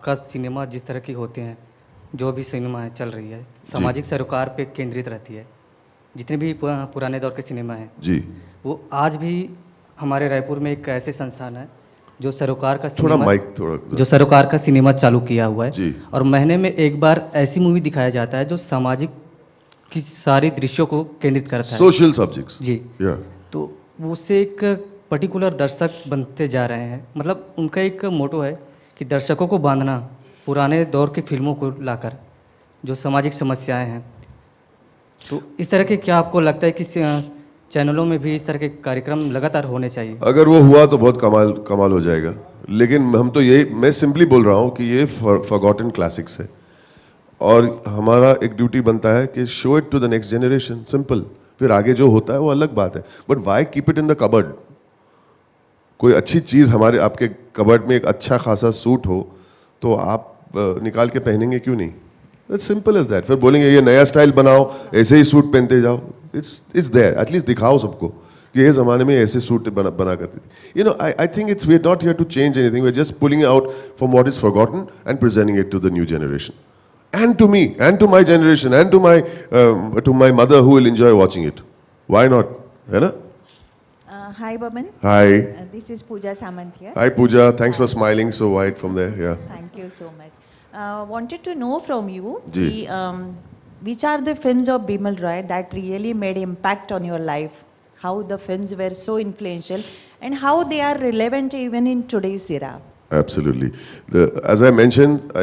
का सिनेमा जिस तरह की होते हैं, जो भी सिनेमा है चल रही है, सामाजिक सरोकार पे केंद्रित रहती है। जितने भी पुराने दौर के सिनेमा हैं जी, वो आज भी हमारे रायपुर में एक ऐसे संस्थान है जो सरोकार का थोड़ा सिनेमा, माइक थोड़ा जो सरोकार का सिनेमा चालू किया हुआ है जी। और महीने में एक बार ऐसी मूवी दिखाया जाता है जो सामाजिक की सारी दृश्यों को केंद्रित करता है, सोशल सब्जेक्ट्स जी। तो उससे एक पर्टिकुलर दर्शक बनते जा रहे हैं, मतलब उनका एक मोटो है कि दर्शकों को बांधना पुराने दौर की फिल्मों को लाकर, जो सामाजिक समस्याएं हैं। तो इस तरह के क्या आपको लगता है कि चैनलों में भी इस तरह के कार्यक्रम लगातार होने चाहिए? अगर वो हुआ तो बहुत कमाल हो जाएगा, लेकिन हम तो यही, मैं सिंपली बोल रहा हूँ कि ये फॉरगॉटन क्लासिक्स है और हमारा एक ड्यूटी बनता है कि show it to the next generation, simple. फिर आगे जो होता है वो अलग बात है, but why keep it in the cupboard? कोई अच्छी चीज़ हमारे आपके कबर्ड में, एक अच्छा खासा सूट हो तो आप निकाल के पहनेंगे क्यों नहीं? It's simple as that. फिर बोलेंगे ये नया स्टाइल बनाओ, ऐसे ही सूट पहनते जाओ, इट्स देयर। एटलीस्ट दिखाओ सबको कि ये ज़माने में ऐसे सूट बना करती थी। You know, I think it's we are not here to change anything, we are just pulling out from what is forgotten and presenting it to the new generation, and to me, and to my generation, and to my mother who will enjoy watching it. Why not? है ना? Hi, Boman. Hi. This is Pooja Samant here. Hi Pooja, thanks for smiling so wide from there. Yeah. Thank you so much. Wanted to know from you, Ji. which are the films of Bimal Roy that really made impact on your life? How the films were so influential, and how they are relevant even in today's era? Absolutely. As I mentioned,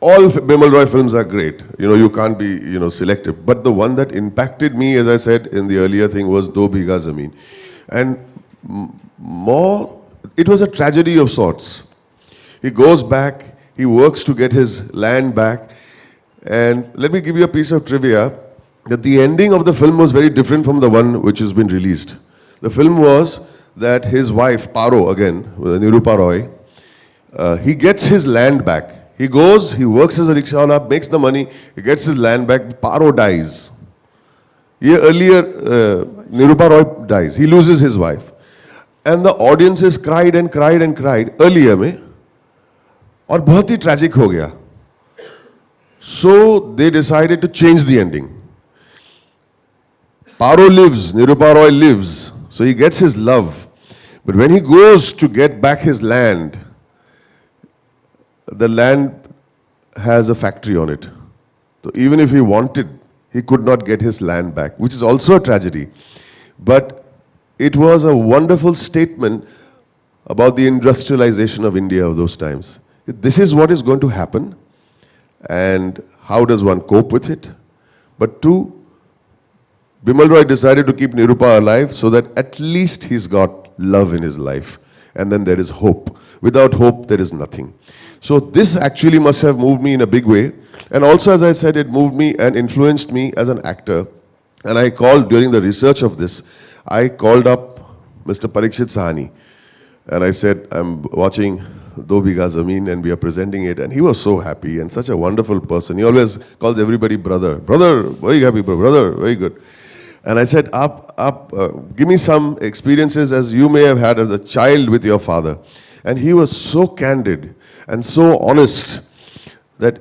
all Bimal Roy films are great. You know, you can't be, selective. But the one that impacted me, as I said in the earlier thing, was Do Bhiga Zameen. And more, it was a tragedy of sorts. He goes back, he works to get his land back. And let me give you a piece of trivia, that the ending of the film was very different from the one which has been released. The film was that his wife, Paro again, Nirupa Roy, he gets his land back. He goes, he works as a rickshaw, makes the money, he gets his land back, Paro dies. Earlier, Nirupa Roy dies, he loses his wife. And the audiences cried and cried and cried, earlier में, और बहुत ही tragic हो गया. So they decided to change the ending. Paro lives, Nirupa Roy lives, so he gets his love. But when he goes to get back his land, the land has a factory on it. So even if he wanted, he could not get his land back, which is also a tragedy. But it was a wonderful statement about the industrialization of India of those times. This is what is going to happen, and how does one cope with it? But two, Bimal Roy decided to keep Nirupa alive so that at least he's got love in his life. And then there is hope. Without hope, there is nothing. So this actually must have moved me in a big way. And also, as I said, it moved me and influenced me as an actor. And I called, during the research of this, I called up Mr. Parikshit Sahani. And I said, I'm watching Do Bhiga Zameen and we are presenting it. And he was so happy and such a wonderful person. He always calls everybody brother. Brother, very happy, brother, very good. And I said, give me some experiences as you may have had as a child with your father. And he was so candid and so honest that,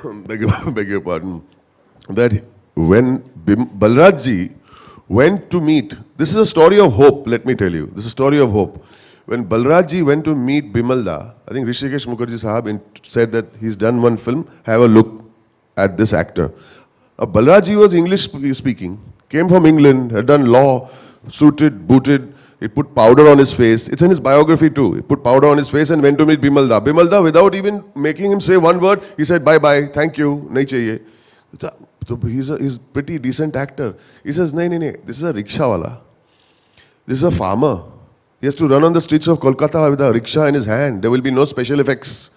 beg your pardon, that when Balraj ji went to meet, this is a story of hope, let me tell you, this is a story of hope. When Balraj ji went to meet Bimalda, I think Rishikesh Mukherjee Sahab said that he's done one film, have a look at this actor. Balraj ji was English speaking, came from England, had done law, suited, booted, he put powder on his face. It's in his biography too. He put powder on his face and went to meet Bimalda. Bimalda, without even making him say one word, he said, bye-bye, thank you, nahi chahiye. So he's a pretty decent actor. He says, nahi, this is a rickshawala. This is a farmer. He has to run on the streets of Kolkata with a rickshaw in his hand. There will be no special effects.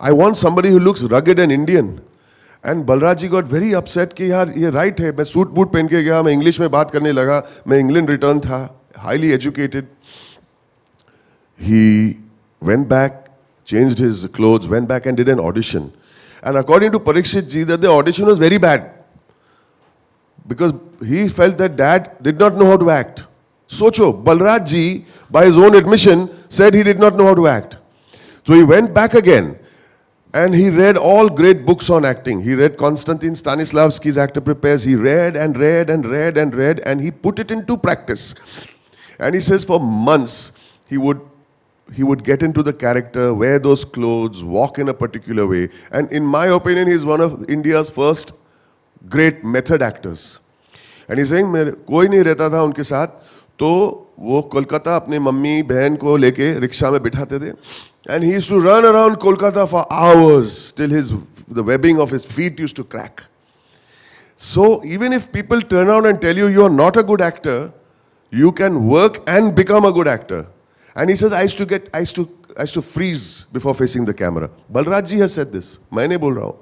I want somebody who looks rugged and Indian. And Balraj ji got very upset कि यार ये right है, मैं suit boot पहन के गया, मैं English में बात करने लगा, मैं इंग्लैंड रिटर्न था, highly educated. He went back, changed his clothes, went back and did an audition. And according to Parikshit ji, that the audition was very bad. Because he felt that dad did not know how to act. Socho, Balraj ji, by his own admission, said he did not know how to act. So he went back again. And he read all great books on acting. He read Konstantin Stanislavski's Actor Prepares. He read and read and read and read, and he put it into practice. And he says for months, he would get into the character, wear those clothes, walk in a particular way. And in my opinion, he's one of India's first great method actors. And he's saying, कोई नहीं रहता था उनके साथ, तो वो कोलकाता अपने mummy बहन को लेके रिक्शा में बिठाते थे. And he used to run around Kolkata for hours till the webbing of his feet used to crack. So even if people turn around and tell you you're not a good actor, you can work and become a good actor. And he says, I used to freeze before facing the camera. Balraj ji has said this. Maine bol raha hu.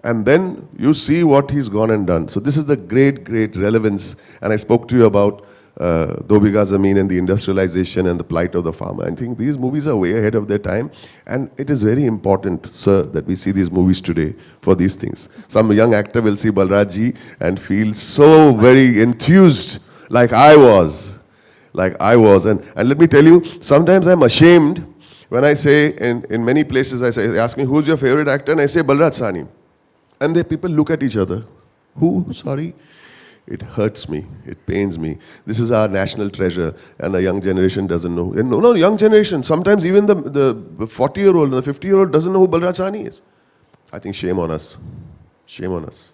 And then you see what he's gone and done. So this is the great, great relevance. And I spoke to you about Do Bigha Zameen and the industrialization and the plight of the farmer. I think these movies are way ahead of their time. And it is very important, sir, that we see these movies today for these things. Some young actor will see Balraj ji and feel so very enthused like I was. And let me tell you, sometimes I'm ashamed when I say, in many places, they ask me, who's your favorite actor? And I say, Balraj Sahni. And the people look at each other. Who? Sorry? It hurts me. It pains me. This is our national treasure, and the young generation doesn't know. And no, young generation. Sometimes even the 40-year-old and the 50-year-old doesn't know who Balraj Sahni is. I think shame on us. Shame on us.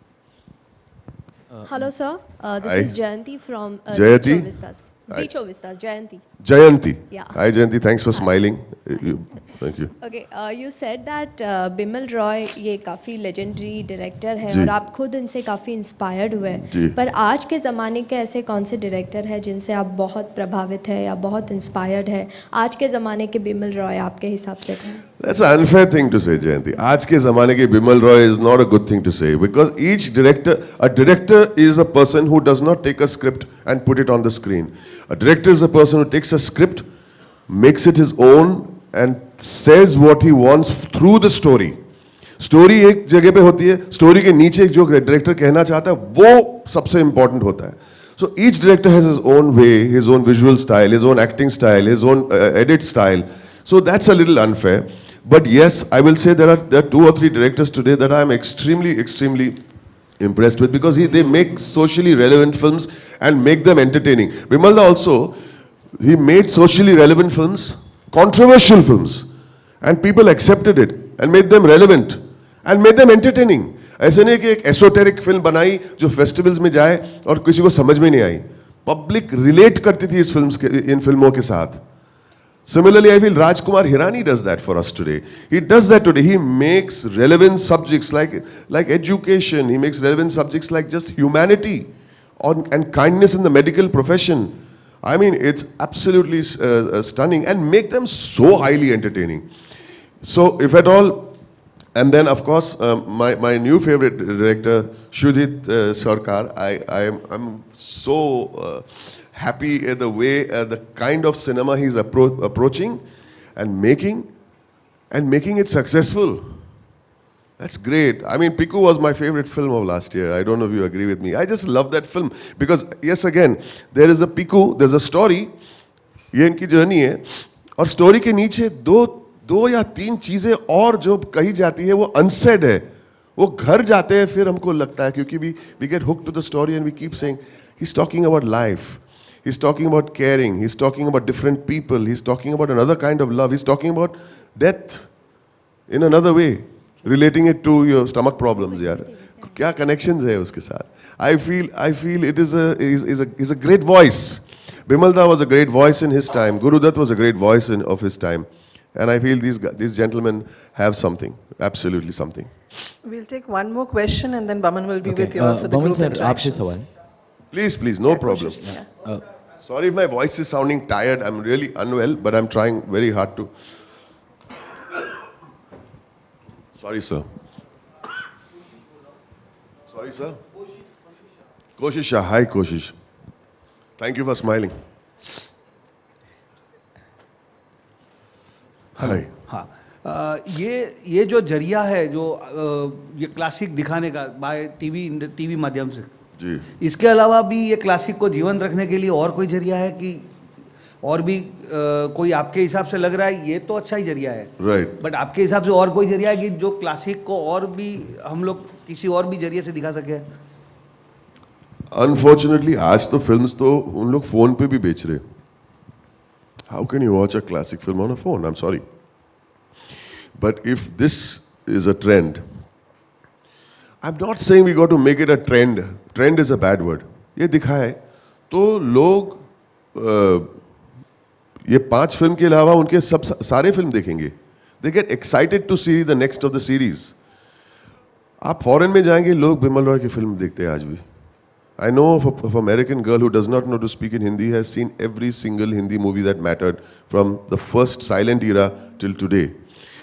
Hello, sir. This Hi. is Jayanti from Jayanti? Zicho Vistas. Jayanti. Jayanti. Yeah. Hi, Jayanti. Thanks for smiling. Thank you. Okay, you said that Bimal Roy ये काफ़ी legendary director है जी. और आप खुद इनसे काफ़ी inspired हुए जी. पर आज के ज़माने के ऐसे कौन से director हैं जिनसे आप बहुत प्रभावित हैं या बहुत inspired है आज के ज़माने के बिमल रॉय आपके हिसाब से कौन? That's an unfair thing to say, Jayanti. आज के ज़माने के Bimal Roy is not a good thing to say because a director is a person who does not take a script and put it on the screen. A director is a person who takes a script, makes it his own and says what he wants through the story. Story एक जगह पे होती है, story के नीचे जो director कहना चाहता है वो सबसे important होता है. So each director has his own way, his own visual style, his own acting style, his own edit style. So that's a little unfair. But yes, I will say there are 2 or 3 directors today that I am extremely impressed with because they make socially relevant films and make them entertaining. Bimal also, he made socially relevant films, controversial films, and people accepted it and made them relevant and made them entertaining. ऐसे नहीं कि एक esoteric film बनाई जो festivals में जाए और किसी को समझ में नहीं आई. पब्लिक रिलेट करती थी इन फिल्मों के साथ. Similarly, I feel Rajkumar Hirani does that for us today. He does that today. He makes relevant subjects like education. He makes relevant subjects like just humanity and kindness in the medical profession. I mean, it's absolutely stunning and make them so highly entertaining. So, if at all, and then of course, my new favorite director, Shujit Sarkar, I'm so happy at the way, the kind of cinema he's approaching and making it successful. That's great. I mean, Piku was my favorite film of last year. I don't know if you agree with me. I just love that film because, yes, again, there is a Piku, there's a story. ये इनकी journey है और story के नीचे दो या 3 चीजें और जो कही जाती है वो अनसेड है. वो घर जाते हैं फिर हमको लगता है क्योंकि we get hooked to the story and we keep saying he's talking about life. He's talking about caring. He's talking about different people. He's talking about another kind of love. He's talking about death in another way. Relating it to your stomach problems, यार. क्या connections है उसके साथ? I feel it is a great voice. Bimal Da was a great voice in his time. Guru Dutt was a great voice of his time. And I feel these gentlemen have something, absolutely something. We'll take one more question and then Boman will be Okay. with you all for the Boman group sir, interactions. आपसे सवाल. Please, no problem. Yeah. Sorry if my voice is sounding tired. I'm really unwell, but I'm trying very hard to. Sorry, sir. Sorry, sir. Koshish, hi, Koshish. Thank you for smiling. Hi. हाँ ये जो जरिया है जो ये classic दिखाने का bye TV माध्यम से जी. इसके अलावा भी ये क्लासिक को जीवन रखने के लिए और कोई जरिया है कि और भी कोई आपके हिसाब से लग रहा है ये तो अच्छा ही जरिया है, राइट। बट आपके हिसाब से और कोई जरिया है कि जो क्लासिक को और भी हम लोग किसी और भी जरिए से दिखा सके? अनफॉर्चुनेटली आज तो फिल्म्स तो उन लोग फोन पे भी बेच रहे. How can you watch a classic film on a phone? I am sorry. But if this is a trend, I am not saying we got to make it a trend. Trend is a bad word. ये दिखाए तो लोग ये 5 film के अलावा उनके सब सारे फिल्म देखेंगे. They get excited to see the next of the series. आप फॉरेन में जाएंगे, लोग बिमल रॉय की फिल्म देखते हैं आज भी. I know of an American girl who does not know to speak in Hindi, has seen every single Hindi movie that mattered from the first silent era till today.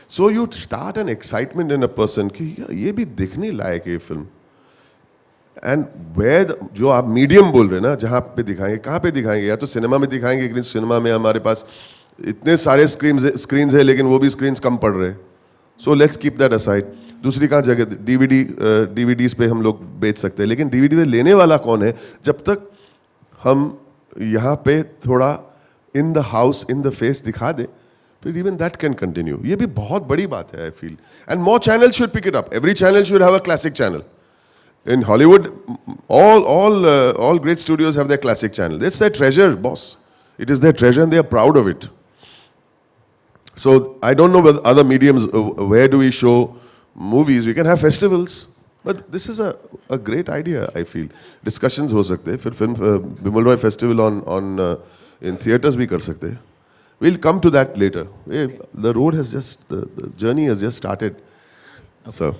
So you start an excitement in a person कि ये भी देखने लायक है ये film. And where जो आप medium बोल रहे हैं ना, जहाँ पे दिखाएंगे, कहाँ पे दिखाएंगे? या तो सिनेमा में दिखाएंगे, लेकिन सिनेमा में हमारे पास इतने सारे स्क्रीन्स है, लेकिन वो भी स्क्रीन्स कम पड़ रहे. So let's keep that aside. दूसरी कहाँ जगह डीवीडीज पे हम लोग बेच सकते हैं, लेकिन डीवीडी पे लेने वाला कौन है? जब तक हम यहाँ पे थोड़ा in the house in the face दिखा दे, फिर इवन दैट कैन कंटिन्यू. ये भी बहुत बड़ी बात है, I feel. And more channel should pick it up. Every channel should have a classic channel. In Hollywood, all great studios have their classic channel. It's their treasure, boss. It is their treasure, and they are proud of it. So I don't know whether other mediums, where do we show movies? We can have festivals, but this is a great idea. I feel discussions हो सकते हैं. फिर film Bimal Roy festival on in theaters भी कर सकते हैं. We'll come to that later. The road has just the journey has just started. So.